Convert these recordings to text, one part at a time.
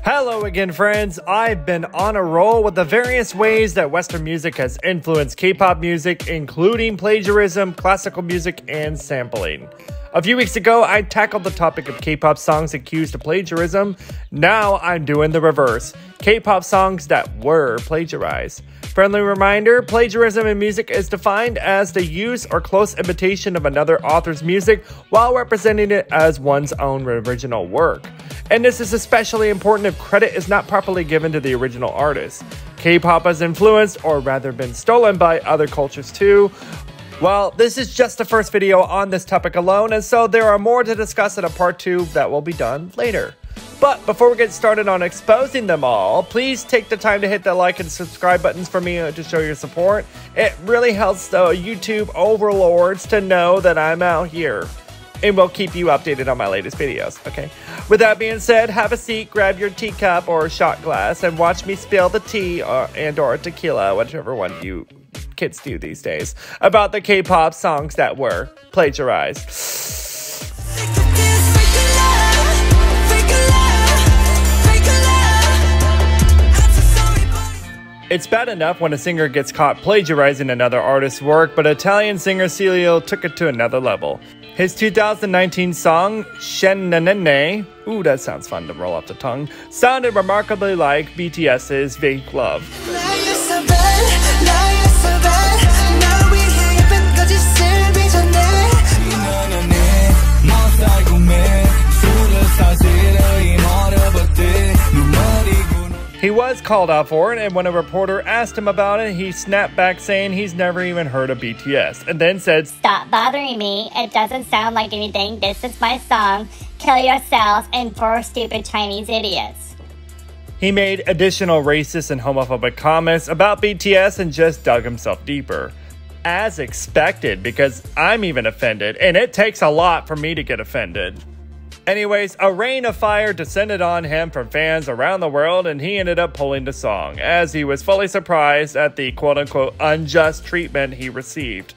Hello again, friends. I've been on a roll with the various ways that Western music has influenced K-pop music, including plagiarism, classical music, and sampling. A few weeks ago, I tackled the topic of K-pop songs accused of plagiarism. Now I'm doing the reverse. K-pop songs that were plagiarized. Friendly reminder, plagiarism in music is defined as the use or close imitation of another author's music while representing it as one's own original work. And this is especially important if credit is not properly given to the original artist. K-pop has influenced, or rather been stolen by, other cultures too. Well, this is just the first video on this topic alone, and so there are more to discuss in a part 2 that will be done later. But before we get started on exposing them all, please take the time to hit the like and subscribe buttons for me to show your support. It really helps the YouTube overlords to know that I'm out here. And we'll keep you updated on my latest videos, okay? With that being said, have a seat, grab your teacup or shot glass, and watch me spill the tea or tequila, whichever one you kids do these days, about the K-pop songs that were plagiarized. It's bad enough when a singer gets caught plagiarizing another artist's work, but Italian singer Seiell took it to another level. His 2019 song, SHINee, ooh, that sounds fun to roll off the tongue, sounded remarkably like BTS's VIXX Love. He was called out for it, and when a reporter asked him about it, he snapped back saying he's never even heard of BTS, and then said, "Stop bothering me, it doesn't sound like anything, this is my song, kill yourselves and 4 stupid Chinese idiots." He made additional racist and homophobic comments about BTS and just dug himself deeper. As expected, because I'm even offended, and it takes a lot for me to get offended. Anyways, a rain of fire descended on him from fans around the world, and he ended up pulling the song, as he was fully surprised at the quote-unquote unjust treatment he received.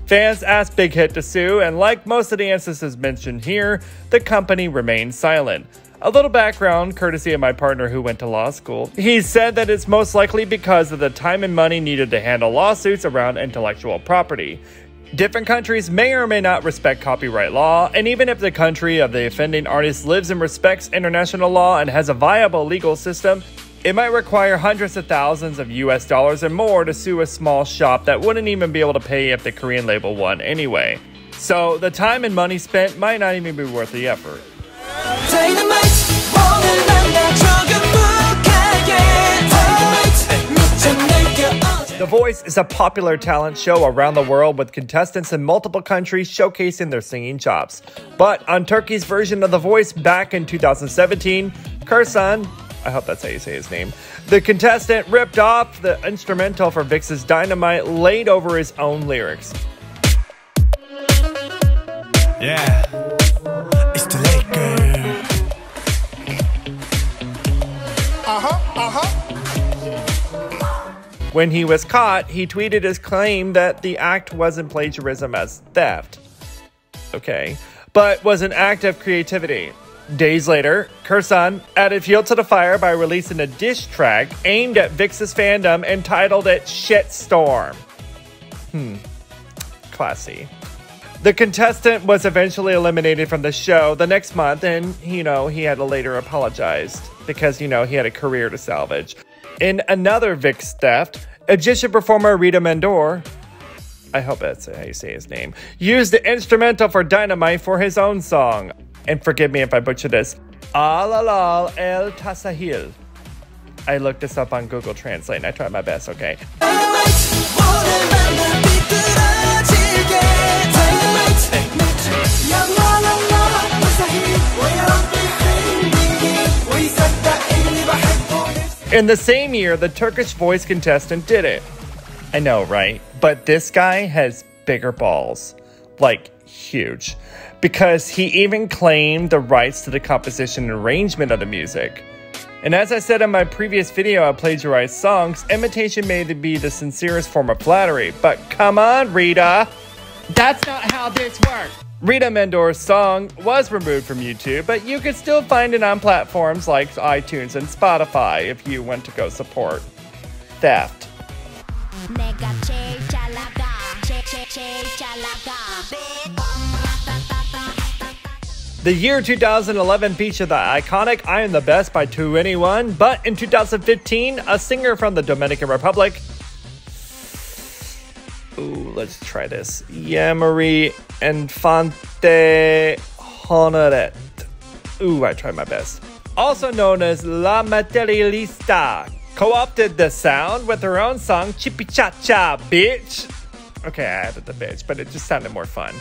Fans asked Big Hit to sue, and like most of the instances mentioned here, the company remained silent. A little background, courtesy of my partner who went to law school. He said that it's most likely because of the time and money needed to handle lawsuits around intellectual property. Different countries may or may not respect copyright law, and even if the country of the offending artist lives and respects international law and has a viable legal system, it might require hundreds of thousands of US dollars and more to sue a small shop that wouldn't even be able to pay if the Korean label won anyway. So the time and money spent might not even be worth the effort. The Voice is a popular talent show around the world with contestants in multiple countries showcasing their singing chops. But on Turkey's version of The Voice back in 2017, Kursan, I hope that's how you say his name, the contestant ripped off the instrumental for VIXX's Dynamite laid over his own lyrics. Yeah, it's the late girl. When he was caught, he tweeted his claim that the act wasn't plagiarism as theft. Okay. But was an act of creativity. Days later, Kursan added fuel to the fire by releasing a diss track aimed at VIXX's fandom and titled it Shitstorm. Classy. The contestant was eventually eliminated from the show the next month, and, he had to later apologize because, he had a career to salvage. In another VIXX theft, Egyptian performer Rita Mendor, I hope that's how you say his name, used the instrumental for Dynamite for his own song. And forgive me if I butcher this, Alalal El Tasahil. I looked this up on Google Translate and I tried my best, okay? In the same year, the Turkish Voice contestant did it. I know, right? But this guy has bigger balls. Like, huge. Because he even claimed the rights to the composition and arrangement of the music. And as I said in my previous video on plagiarized songs, imitation may be the sincerest form of flattery. But come on, Rita! That's not how this works! Rita Mendore's song was removed from YouTube, but you could still find it on platforms like iTunes and Spotify if you want to go support theft. The year 2011 featured the iconic I Am the Best by 2NE1, but in 2015, a singer from the Dominican Republic, let's try this, Yamari Infante Honoret, I tried my best, also known as La Materialista, co-opted the sound with her own song, Chippy Cha Cha Bitch. Okay, I added the bitch, but it just sounded more fun.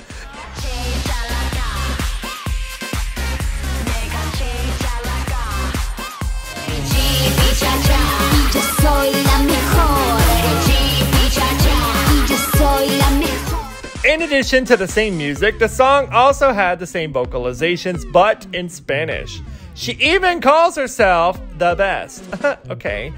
In addition to the same music, the song also had the same vocalizations, but in Spanish. She even calls herself the best. Okay.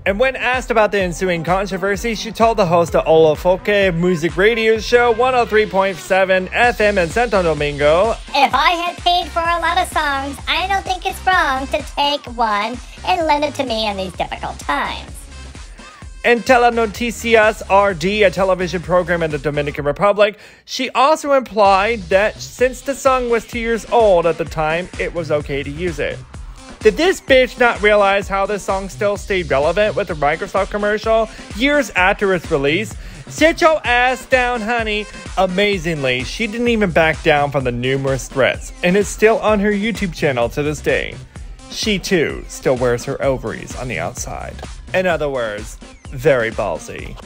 And when asked about the ensuing controversy, she told the host of Olafoque music radio show 103.7 FM in Santo Domingo, "If I had paid for a lot of songs, I don't think it's wrong to take one and lend it to me in these difficult times." In Telenoticias RD, a television program in the Dominican Republic, she also implied that since the song was 2 years old at the time, it was okay to use it. Did this bitch not realize how this song still stayed relevant with the Microsoft commercial years after its release? Sit your ass down, honey. Amazingly, she didn't even back down from the numerous threats, and is still on her YouTube channel to this day. She too still wears her ovaries on the outside. In other words, very ballsy.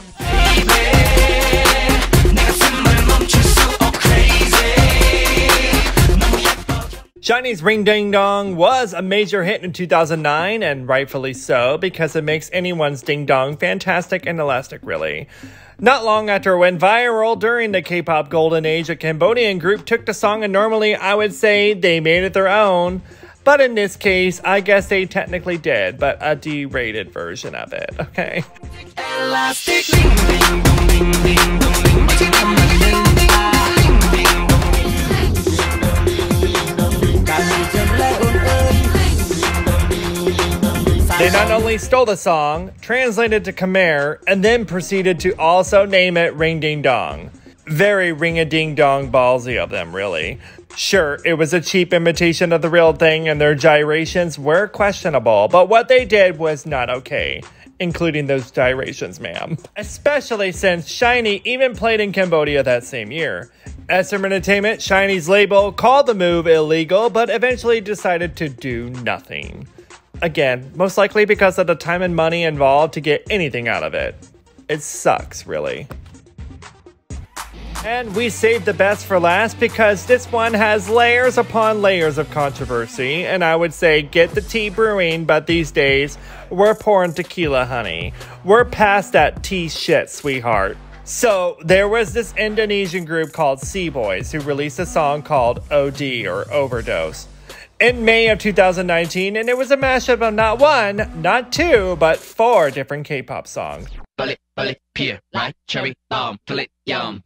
SHINee's Ring Ding Dong was a major hit in 2009, and rightfully so, because it makes anyone's ding dong fantastic and elastic, really. Not long after it went viral during the K-pop golden age, a Cambodian group took the song, and normally I would say they made it their own. But in this case, I guess they technically did, but a derated version of it, okay? They not only stole the song, translated to Khmer, and then proceeded to also name it Ring Ding Dong. Very ring-a-ding-dong ballsy of them, really. Sure, it was a cheap imitation of the real thing and their gyrations were questionable, but what they did was not okay. Including those gyrations, ma'am. Especially since SHINee even played in Cambodia that same year. SM Entertainment, SHINee's label, called the move illegal, but eventually decided to do nothing. Again, most likely because of the time and money involved to get anything out of it. It sucks, really. And we saved the best for last because this one has layers upon layers of controversy, and I would say get the tea brewing, but these days, we're pouring tequila, honey. We're past that tea shit, sweetheart. So, there was this Indonesian group called Seiell who released a song called OD, or Overdose, in May of 2019, and it was a mashup of not one, not two, but 4 different K-pop songs. Peer, right, cherry, till it yum,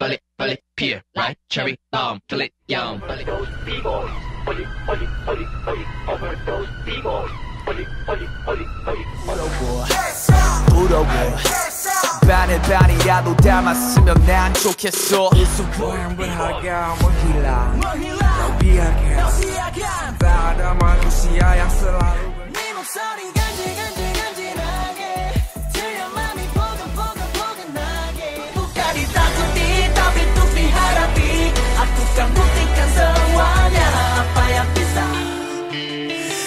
peer, right, cherry, till it yum, overdose, B-boy, overdose, B-boy, 반이라도 닮았으면 난 좋겠어 불안불하게 먹힐라 너비하게 바다만 무시야 약슬하루 네 목소리 간질간질간질하게 들려 맘이 포근포근포근하게 부까리 따뜻히 따뜻히 하라비 아프간 묵직한 성화냐 아파야 비싸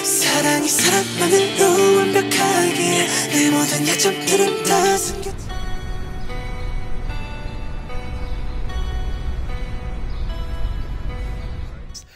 사랑이 사랑만으로 완벽하게 내 모든 약점들은 다 숨겨.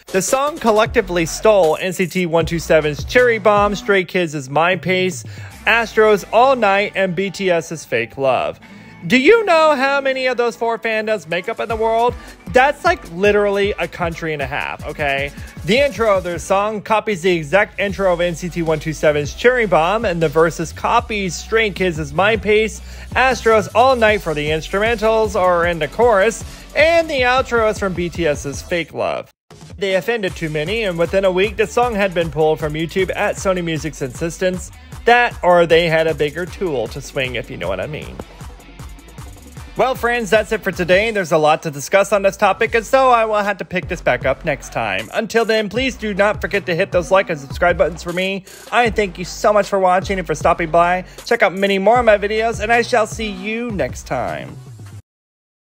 The song collectively stole NCT 127's Cherry Bomb, Stray Kids' My Pace, ASTRO's All Night, and BTS's Fake Love. Do you know how many of those 4 fandoms make up in the world? That's like literally a country and a half, okay? The intro of their song copies the exact intro of NCT 127's Cherry Bomb, and the verses copies Stray Kids' My Pace, ASTRO's All Night for the instrumentals or in the chorus, and the outro is from BTS's Fake Love. They offended too many, and within a week the song had been pulled from YouTube at Sony Music's insistence. That, or they had a bigger tool to swing, if you know what I mean. Well friends, that's it for today. There's a lot to discuss on this topic, and so I will have to pick this back up next time. Until then, please do not forget to hit those like and subscribe buttons for me. I thank you so much for watching and for stopping by. Check out many more of my videos, and I shall see you next time.